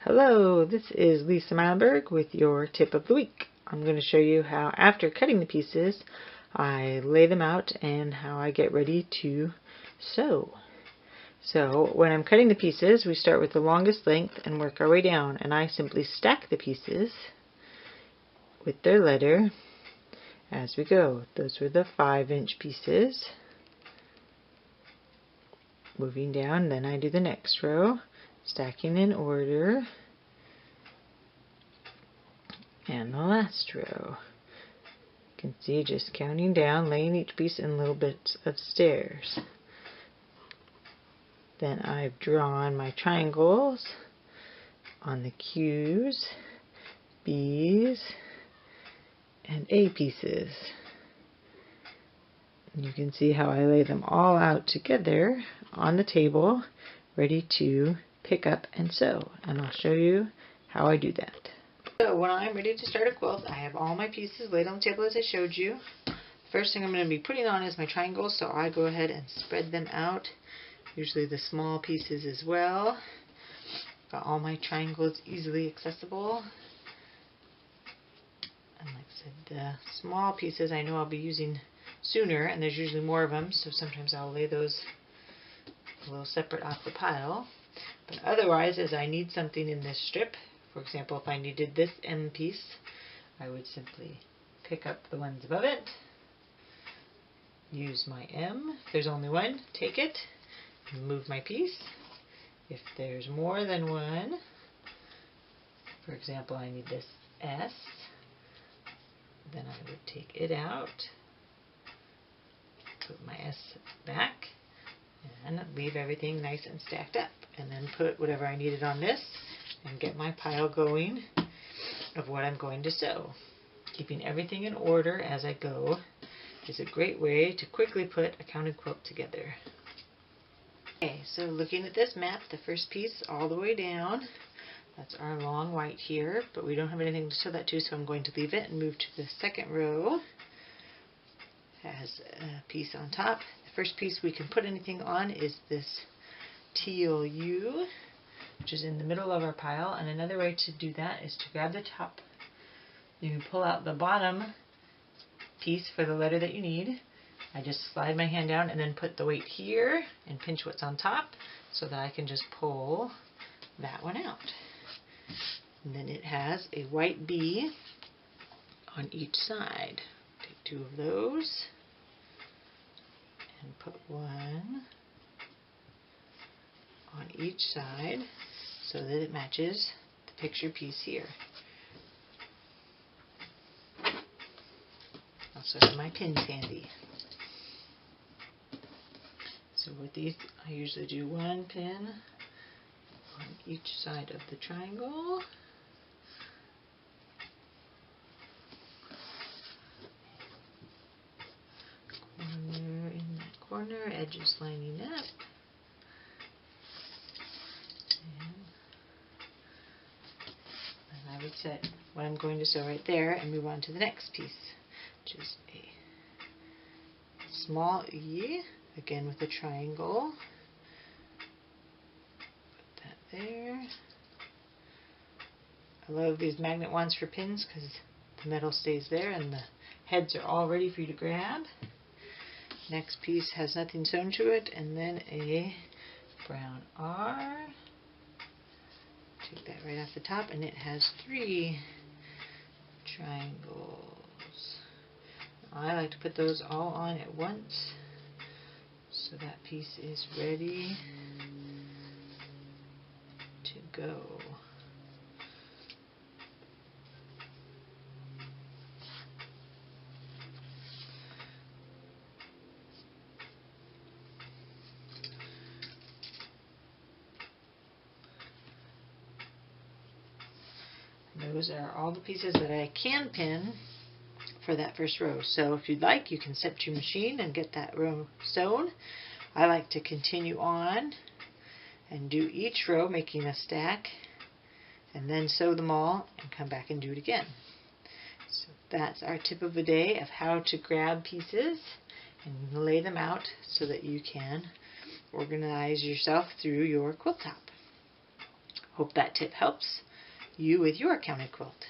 Hello, this is Lisa Malberg with your tip of the week. I'm going to show you how, after cutting the pieces, I lay them out and how I get ready to sew. So when I'm cutting the pieces, we start with the longest length and work our way down, and I simply stack the pieces with their letter as we go. Those were the 5-inch pieces. Moving down, then I do the next row, stacking in order, and the last row. You can see just counting down, laying each piece in little bits of stairs. Then I've drawn my triangles on the Q's, B's, and A pieces. And you can see how I lay them all out together on the table, ready to pick up and sew. And I'll show you how I do that. So when I'm ready to start a quilt, I have all my pieces laid on the table as I showed you. First thing I'm going to be putting on is my triangles, so I go ahead and spread them out, usually the small pieces as well. Got all my triangles easily accessible. And like I said, the small pieces I know I'll be using sooner, and there's usually more of them, so sometimes I'll lay those a little separate off the pile. But otherwise, as I need something in this strip, for example, if I needed this M piece, I would simply pick up the ones above it, use my M. If there's only one, take it, and move my piece. If there's more than one, for example, I need this S, then I would take it out, put my S back, and leave everything nice and stacked up, and then put whatever I needed on this and get my pile going of what I'm going to sew. Keeping everything in order as I go is a great way to quickly put a counted quilt together. Okay, so looking at this map, the first piece all the way down, that's our long white here, but we don't have anything to sew that to, so I'm going to leave it and move to the second row. Has a piece on top. The first piece we can put anything on is this teal U, which is in the middle of our pile, and another way to do that is to grab the top. You can pull out the bottom piece for the letter that you need. I just slide my hand down and then put the weight here and pinch what's on top so that I can just pull that one out. And then it has a white B on each side. Take 2 of those and put one on each side so that it matches the picture piece here. Also have my pins handy. So with these, I usually do 1 pin on each side of the triangle. Corner in that corner, edges lining up. And I would set what I'm going to sew right there and move on to the next piece, which is a small E, again with a triangle. Put that there. I love these magnet wands for pins because the metal stays there and the heads are all ready for you to grab. Next piece has nothing sewn to it, and then a brown R. Take that right off the top, and it has 3 triangles. I like to put those all on at once so that piece is ready to go. Those are all the pieces that I can pin for that first row. So if you'd like, you can set to your machine and get that row sewn. I like to continue on and do each row, making a stack, and then sew them all and come back and do it again. So that's our tip of the day of how to grab pieces and lay them out so that you can organize yourself through your quilt top. Hope that tip helps you with your counted quilt.